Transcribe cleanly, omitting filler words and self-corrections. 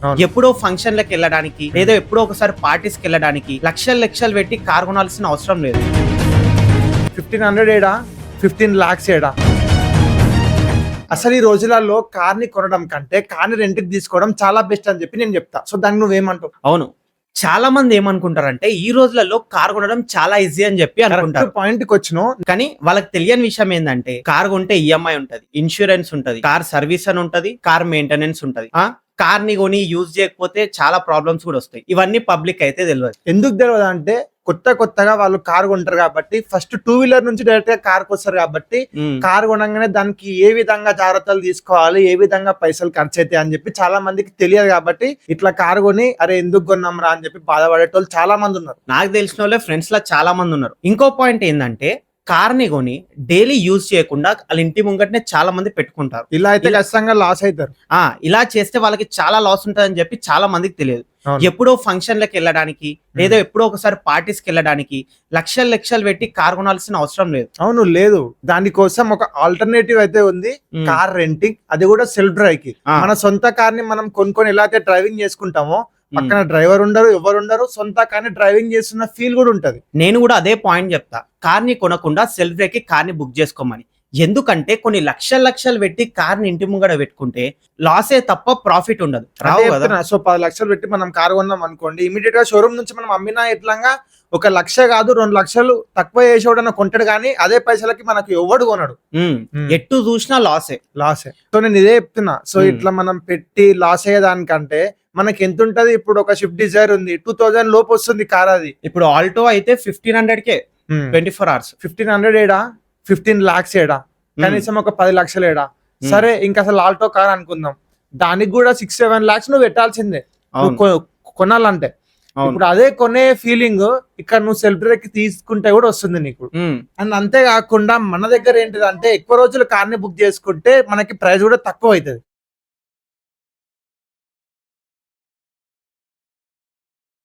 అవును. ఎప్పుడో ఫంక్షన్లకు వెళ్ళడానికి లేదా ఎప్పుడో ఒకసారి పార్టీస్కి వెళ్ళడానికి లక్షలు పెట్టి కార్ కొనాల్సిన అవసరం లేదు. 1500 ఏడా 15 lakhs ఏడా? అసలు ఈ రోజులలో కార్ని కొనడం కంటే కార్ని రెంట్కి తీసుకోవడం చాలా బెస్ట్ అని చెప్పి నేను చెప్తా. సో దాన్ని నువ్వేమంటావు? అవును, చాలా మంది ఏమనుకుంటారంటే ఈ రోజులలో కార్ కొనడం చాలా ఈజీ అని చెప్పి అనుకుంటారు. పాయింట్ కి వచ్చినావు. కానీ వాళ్ళకి తెలియని విషయం ఏంటంటే కార్ కొంటే ఈఎంఐ ఉంటది, ఇన్సూరెన్స్ ఉంటది, కార్ సర్వీస్ అని ఉంటది, కార్ మెయింటెనెన్స్ ఉంటది. కార్ ని కొని యూజ్ చేయకపోతే చాలా ప్రాబ్లమ్స్ కూడా వస్తాయి. ఇవన్నీ పబ్లిక్ అయితే తెలియదు. ఎందుకు తెలియదు అంటే కొత్తగా వాళ్ళు కార్ కొంటారు కాబట్టి ఫస్ట్ 2 వీలర్ నుంచి డైరెక్ట్ గా కార్ వస్తారు కాబట్టి కార్ కొనగానే దానికి ఏ విధంగా జాగ్రత్తలు తీసుకోవాలి, ఏ విధంగా పైసలు ఖర్చు అవుతాయి అని చెప్పి చాలా మందికి తెలియదు కాబట్టి ఇట్లా కార్ కొని అరే ఎందుకు కొన్నాం రా అని చెప్పి బాధపడేటోళ్ళు చాలా మంది ఉన్నారు. నాకు తెలిసిన వాళ్ళే ఫ్రెండ్స్ లా చాలా మంది ఉన్నారు. ఇంకో పాయింట్ ఏంటంటే కార్ ని కొని డైలీ యూజ్ చేయకుండా వాళ్ళ ఇంటి ముంగటనే చాలా మంది పెట్టుకుంటారు. ఇలా అయితే ఖచ్చితంగా లాస్ అవుతారు. ఇలా చేస్తే వాళ్ళకి చాలా లాస్ ఉంటదని చెప్పి చాలా మందికి తెలియదు. ఎప్పుడో ఫంక్షన్లకు వెళ్ళడానికి లేదా ఎప్పుడో ఒకసారి పార్టీస్కి వెళ్ళడానికి లక్షలు పెట్టి కార్ కొనాల్సిన అవసరం లేదు. అవును, లేదు. దానికోసం ఒక ఆల్టర్నేటివ్ అయితే ఉంది, కార్ రెంటింగ్. అది కూడా సెల్ఫ్ డ్రైవ్ కి. మన సొంత కార్ ని మనం కొనుక్కొని ఎలా అయితే డ్రైవింగ్ చేసుకుంటామో పక్కన డ్రైవర్ ఉండరు, ఎవరు ఉండరు, సొంత కార్ని డ్రైవింగ్ చేస్తున్న ఫీల్ కూడా ఉంటది. నేను కూడా అదే పాయింట్ చెప్తా, కార్ ని కొనకుండా సెల్ఫ్ డ్రైవ్ కి కార్ ని బుక్ చేసుకోమని. ఎందుకంటే కొన్ని లక్షలు పెట్టి కార్ ని ఇంటి ముంగడ పెట్టుకుంటే లాసే తప్ప ప్రాఫిట్ ఉండదు. సో 10 లక్షలు పెట్టి మనం కార్ కొన్నాం అనుకోండి, ఇమీడియట్ గా షోరూమ్ నుంచి మనం అమ్మినా ఎట్లంగా 1 లక్ష కాదు 2 లక్షలు తక్కువ చేసేవాడన్న కొంటాడు, కానీ అదే పైసలకి మనకు ఎవడు కొనడు. ఎట్టు చూసినా లాసే. సో నేను ఇదే చెప్తున్నా. సో ఇట్లా మనం పెట్టి లాస్ అయ్యేదానికంటే మనకి ఎంత ఉంటది, ఇప్పుడు ఒక స్విఫ్ట్ డిజైర్ ఉంది 2000 లోపు వస్తుంది కార్. అది ఇప్పుడు ఆల్టో అయితే 1500కే 24 hours. 1500 ఏడా 15 lakhs ఏడా? కనీసం ఒక 10 లక్షలు ఏడా? సరే ఇంకా అసలు ఆల్టో కార్ అనుకుందాం, దానికి కూడా 6-7 lakhs నువ్వు పెట్టాల్సిందే కొనాలంటే. ఇప్పుడు అదే కొనే ఫీలింగ్ ఇక్కడ నువ్వు సెల్ఫ్ డ్రైవ్ తీసుకుంటే కూడా వస్తుంది నీకు. అండ్ అంతేకాకుండా మన దగ్గర ఏంటిదంటే ఎక్కువ రోజులు కార్ ని బుక్ చేసుకుంటే మనకి ప్రైస్ కూడా తక్కువ అవుతుంది.